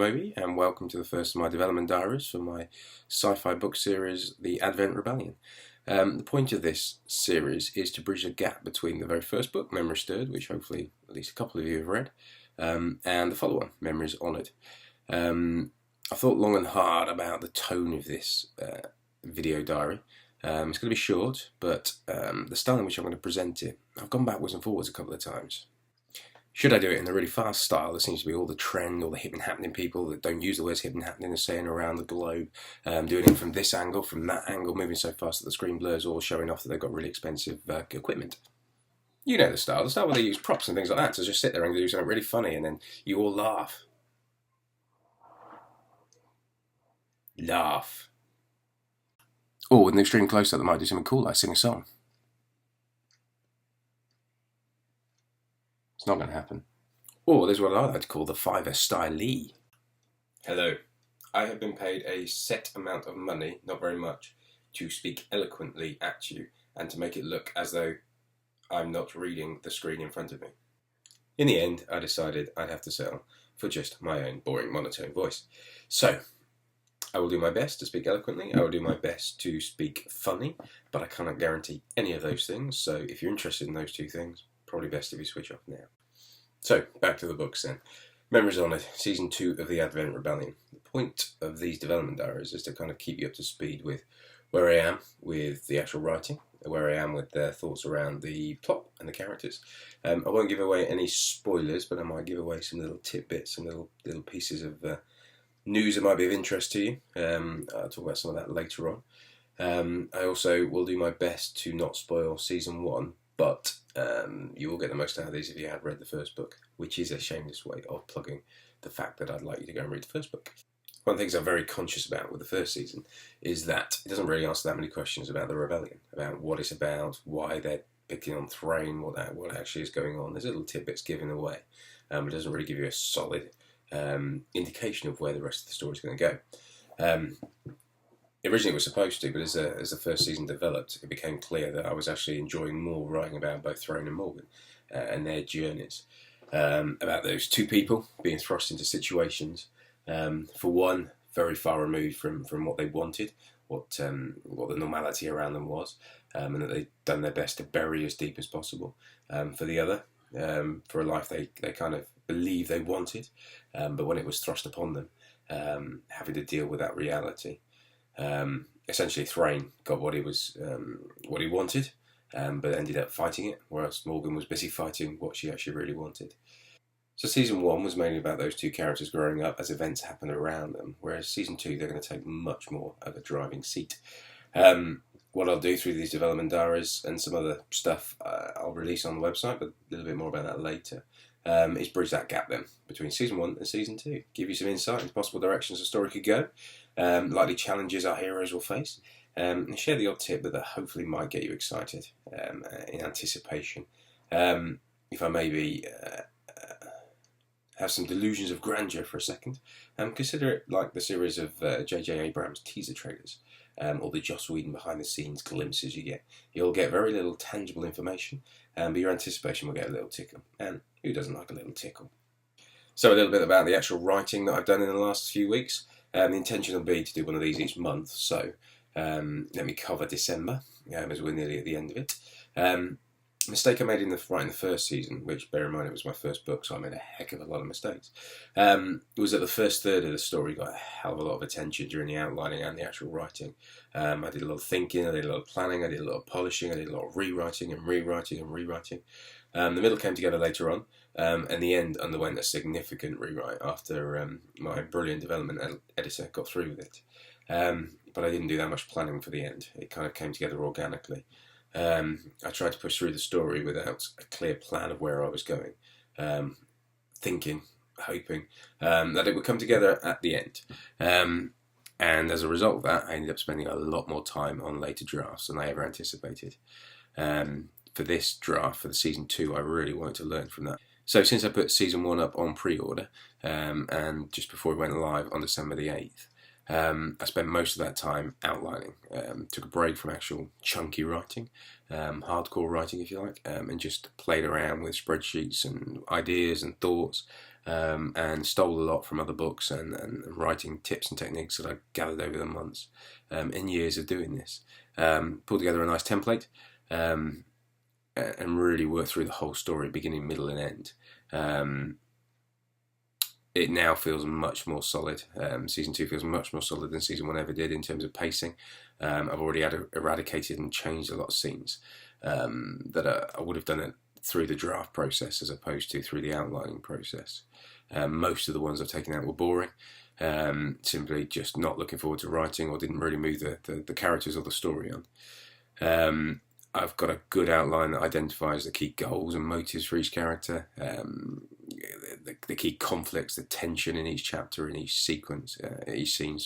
Moby, and welcome to the first of my development diaries for my sci-fi book series, The Advent Rebellion. The point of this series is to bridge the gap between the very first book, Memories Stirred, which hopefully at least a couple of you have read, and the follow-on, Memories Honoured. I thought long and hard about the tone of this video diary. It's going to be short, but the style in which I'm going to present it, I've gone backwards and forwards a couple of times. Should I do it in a really fast style? There seems to be all the trend, all the hip and happening people that don't use the words hip and happening are saying around the globe, doing it from this angle, from that angle, moving so fast that the screen blurs, or showing off that they've got really expensive equipment. You know the style where they use props and things like that to just sit there and do something really funny and then you all laugh. Laugh. Or with an extreme close-up that might do something cool like sing a song. It's not going to happen. Or there's what I like to call the Fiverr stylee. Hello. I have been paid a set amount of money, not very much, to speak eloquently at you and to make it look as though I'm not reading the screen in front of me. In the end, I decided I'd have to settle for just my own boring monotone voice. So, I will do my best to speak eloquently, I will do my best to speak funny, but I cannot guarantee any of those things, so if you're interested in those two things, probably best if you switch off now. So, back to the books then. Memories Honoured, Season 2 of The Advent Rebellion. The point of these development diaries is to kind of keep you up to speed with where I am with the actual writing, where I am with their thoughts around the plot and the characters. I won't give away any spoilers, but I might give away some little tidbits, some little pieces of news that might be of interest to you. I'll talk about some of that later on. I also will do my best to not spoil Season 1, but you will get the most out of these if you had read the first book, which is a shameless way of plugging the fact that I'd like you to go and read the first book. One of the things I'm very conscious about with the first season is that it doesn't really answer that many questions about the rebellion, about what it's about, why they're picking on Thrain, what actually is going on. There's little tidbits given away. It doesn't really give you a solid indication of where the rest of the story is going to go. Originally it was supposed to, but as the first season developed, it became clear that I was actually enjoying more writing about both Thrain and Morgan and their journeys. About those two people being thrust into situations, for one, very far removed from what they wanted, what the normality around them was, and that they'd done their best to bury as deep as possible. For the other, for a life they kind of believed they wanted, but when it was thrust upon them, having to deal with that reality. Essentially, Thrain got what he wanted, but ended up fighting it, whereas Morgan was busy fighting what she actually really wanted. So Season 1 was mainly about those two characters growing up as events happened around them, whereas Season 2 they're going to take much more of a driving seat. What I'll do through these development diaries and some other stuff I'll release on the website, but a little bit more about that later, is bridge that gap then between Season 1 and Season 2. Give you some insight into possible directions the story could go, likely challenges our heroes will face, and share the odd tip that hopefully might get you excited in anticipation. If I maybe have some delusions of grandeur for a second, consider it like the series of J.J. Abrams teaser trailers, or the Joss Whedon behind-the-scenes glimpses you get. You'll get very little tangible information, but your anticipation will get a little tickle. And who doesn't like a little tickle? So a little bit about the actual writing that I've done in the last few weeks. The intention will be to do one of these each month, so let me cover December, as we're nearly at the end of it. Mistake I made in the first season, which, bear in mind, it was my first book, so I made a heck of a lot of mistakes, was that the first third of the story got a hell of a lot of attention during the outlining and the actual writing. I did a lot of thinking, I did a lot of planning, I did a lot of polishing, I did a lot of rewriting. The middle came together later on, and the end underwent a significant rewrite after my brilliant development editor got through with it. But I didn't do that much planning for the end. It kind of came together organically. I tried to push through the story without a clear plan of where I was going, thinking, hoping that it would come together at the end. And as a result of that, I ended up spending a lot more time on later drafts than I ever anticipated. For this draft, for the Season 2, I really wanted to learn from that. So since I put Season 1 up on pre-order, and just before it went live on December the 8th, I spent most of that time outlining. Took a break from actual chunky writing, hardcore writing if you like, and just played around with spreadsheets and ideas and thoughts, and stole a lot from other books and writing tips and techniques that I gathered over the months and years of doing this. Pulled together a nice template, and really worked through the whole story, beginning, middle, and end. It now feels much more solid. Season 2 feels much more solid than Season 1 ever did in terms of pacing. I've already eradicated and changed a lot of scenes that I would have done it through the draft process as opposed to through the outlining process. Most of the ones I've taken out were boring, simply just not looking forward to writing or didn't really move the characters or the story on. I've got a good outline that identifies the key goals and motives for each character, the key conflicts, the tension in each chapter, in each sequence, each scene,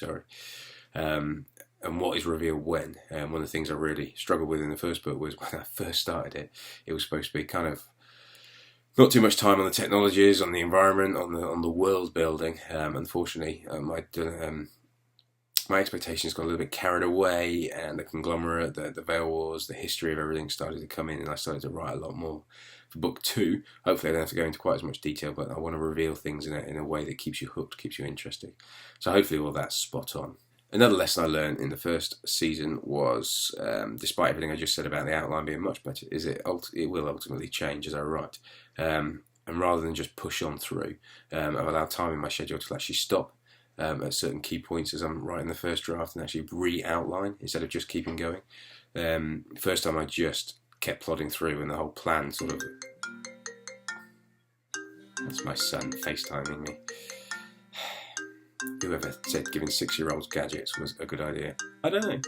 and what is revealed when. One of the things I really struggled with in the first book was when I first started it, it was supposed to be kind of not too much time on the technologies, on the environment, on the world building. Unfortunately, my expectations got a little bit carried away, and the conglomerate, the Veil Wars, the history of everything started to come in, and I started to write a lot more. For book 2, hopefully I don't have to go into quite as much detail, but I want to reveal things in a way that keeps you hooked, keeps you interested. So hopefully all that's spot on. Another lesson I learned in the first season was, despite everything I just said about the outline being much better, is it will ultimately change as I write. And rather than just push on through, I've allowed time in my schedule to actually stop at certain key points as I'm writing the first draft and actually re-outline instead of just keeping going. First time I just kept plodding through and the whole plan sort of... That's my son FaceTiming me. Whoever said giving 6-year-olds gadgets was a good idea? I don't know.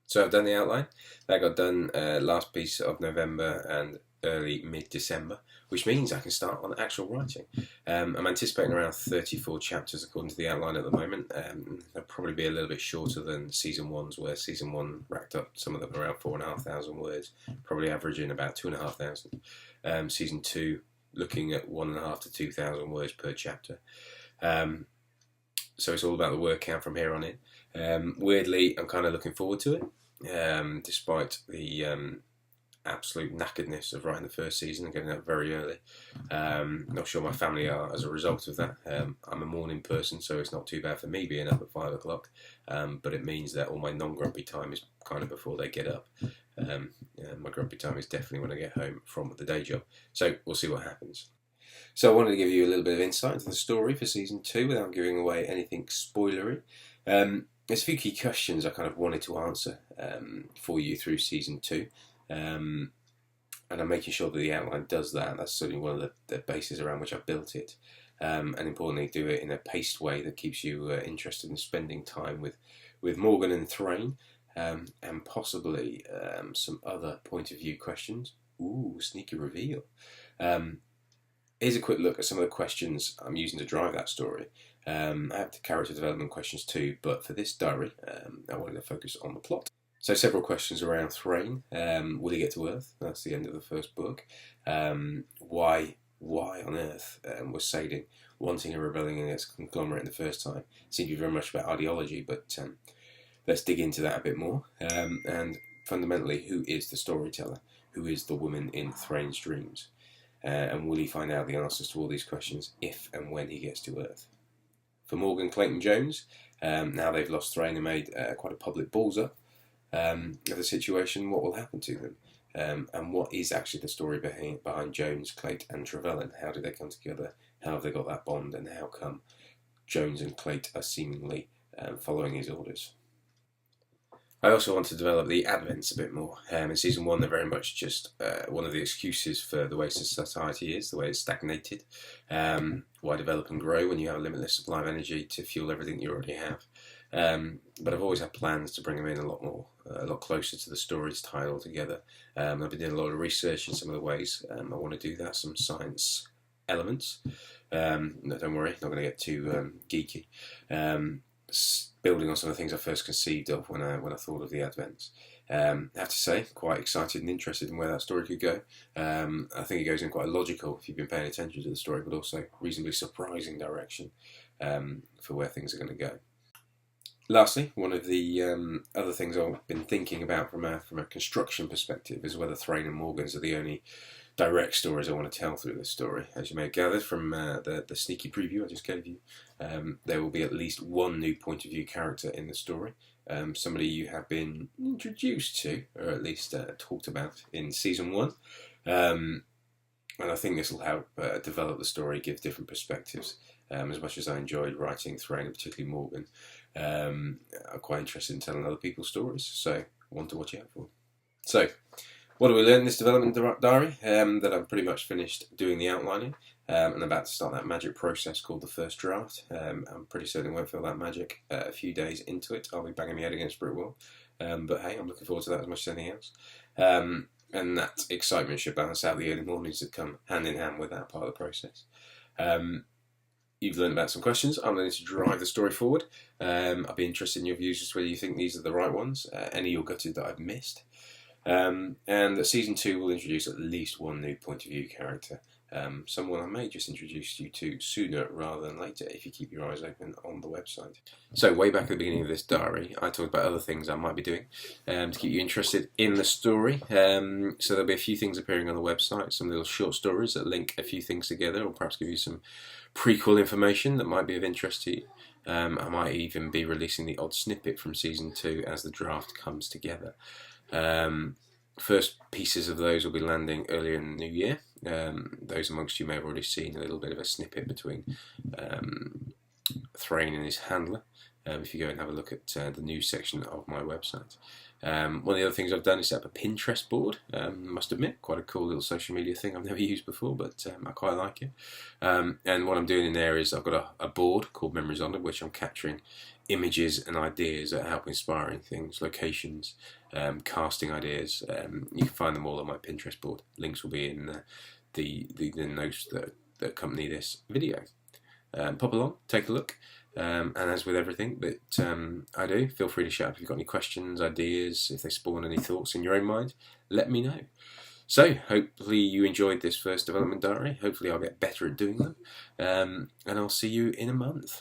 So I've done the outline. That got done last piece of November and early mid-December, which means I can start on actual writing. I'm anticipating around 34 chapters according to the outline at the moment. They'll probably be a little bit shorter than Season 1's, where Season 1 racked up some of them around 4,500 words, probably averaging about 2,500. Season 2 looking at 1,500 to 2,000 words per chapter. So it's all about the word count from here on in. Weirdly, I'm kind of looking forward to it, despite the absolute knackeredness of writing the first season and getting up very early. Not sure my family are as a result of that. I'm a morning person, so it's not too bad for me being up at 5 o'clock, but it means that all my non-grumpy time is kind of before they get up. My grumpy time is definitely when I get home from the day job, so we'll see what happens. So I wanted to give you a little bit of insight into the story for Season 2 without giving away anything spoilery. There's a few key questions I kind of wanted to answer for you through Season 2. And I'm making sure that the outline does that. That's certainly one of the bases around which I've built it. And importantly, do it in a paced way that keeps you interested in spending time with Morgan and Thrain, and possibly some other point of view questions. Ooh, sneaky reveal. Here's a quick look at some of the questions I'm using to drive that story. I have the character development questions too, but for this diary, I wanted to focus on the plot. So several questions around Thrain. Will he get to Earth? That's the end of the first book. Why on Earth was Sading wanting a rebelling against conglomerate in the first time? It seemed to be very much about ideology, but let's dig into that a bit more. And fundamentally, who is the storyteller? Who is the woman in Thrain's dreams? And will he find out the answers to all these questions if and when he gets to Earth? For Morgan Clayton Jones, now they've lost Thrain and made quite a public balls up of the situation, what will happen to them? And what is actually the story behind Jones, Clayt and Trevelyan? How did they come together? How have they got that bond? And how come Jones and Clayt are seemingly following his orders? I also want to develop the Advents a bit more. In Season 1, they're very much just one of the excuses for the way society is, the way it's stagnated. Why develop and grow when you have a limitless supply of energy to fuel everything you already have? But I've always had plans to bring them in a lot closer to the stories tied all together. I've been doing a lot of research in some of the ways I want to do that, some science elements. No, don't worry, not going to get too geeky. Building on some of the things I first conceived of when I thought of the Advents. I have to say, quite excited and interested in where that story could go. I think it goes in quite a logical, if you've been paying attention to the story, but also reasonably surprising direction for where things are going to go. Lastly, one of the other things I've been thinking about from a construction perspective is whether Thrain and Morgans are the only direct stories I want to tell through this story. As you may have gathered from the sneaky preview I just gave you, there will be at least one new point of view character in the story. Somebody you have been introduced to, or at least talked about in season 1. And I think this will help develop the story, give different perspectives. As much as I enjoyed writing Thrain, and particularly Morgan, I'm quite interested in telling other people's stories, so one to watch out for. So, what do we learn in this development diary? That I've pretty much finished doing the outlining and about to start that magic process called the first draft. I'm pretty certain it won't feel that magic a few days into it. I'll be banging my head against brick wall. But hey, I'm looking forward to that as much as anything else. And that excitement should balance out the early mornings that come hand in hand with that part of the process. You've learned about some questions. I'm going to drive the story forward. I'll be interested in your views as to whether you think these are the right ones, any you're gutted that I've missed. And that season 2 will introduce at least one new point of view character. Someone I may just introduce you to sooner rather than later if you keep your eyes open on the website. So way back at the beginning of this diary, I talked about other things I might be doing to keep you interested in the story. So there'll be a few things appearing on the website, some little short stories that link a few things together, or perhaps give you some prequel information that might be of interest to you. I might even be releasing the odd snippet from season 2 as the draft comes together. First pieces of those will be landing earlier in the new year. Those amongst you may have already seen a little bit of a snippet between Thrain and his handler. If you go and have a look at the news section of my website. One of the other things I've done is set up a Pinterest board. Must admit, quite a cool little social media thing I've never used before, but I quite like it. And what I'm doing in there is I've got a board called Memories on it, which I'm capturing images and ideas that help inspiring things, locations, casting ideas. You can find them all on my Pinterest board. Links will be in the notes that accompany this video. Pop along, take a look. And as with everything that I do, feel free to shout if you've got any questions, ideas, if they spawn any thoughts in your own mind, let me know. So, hopefully you enjoyed this first development diary. Hopefully I'll get better at doing them. And I'll see you in a month.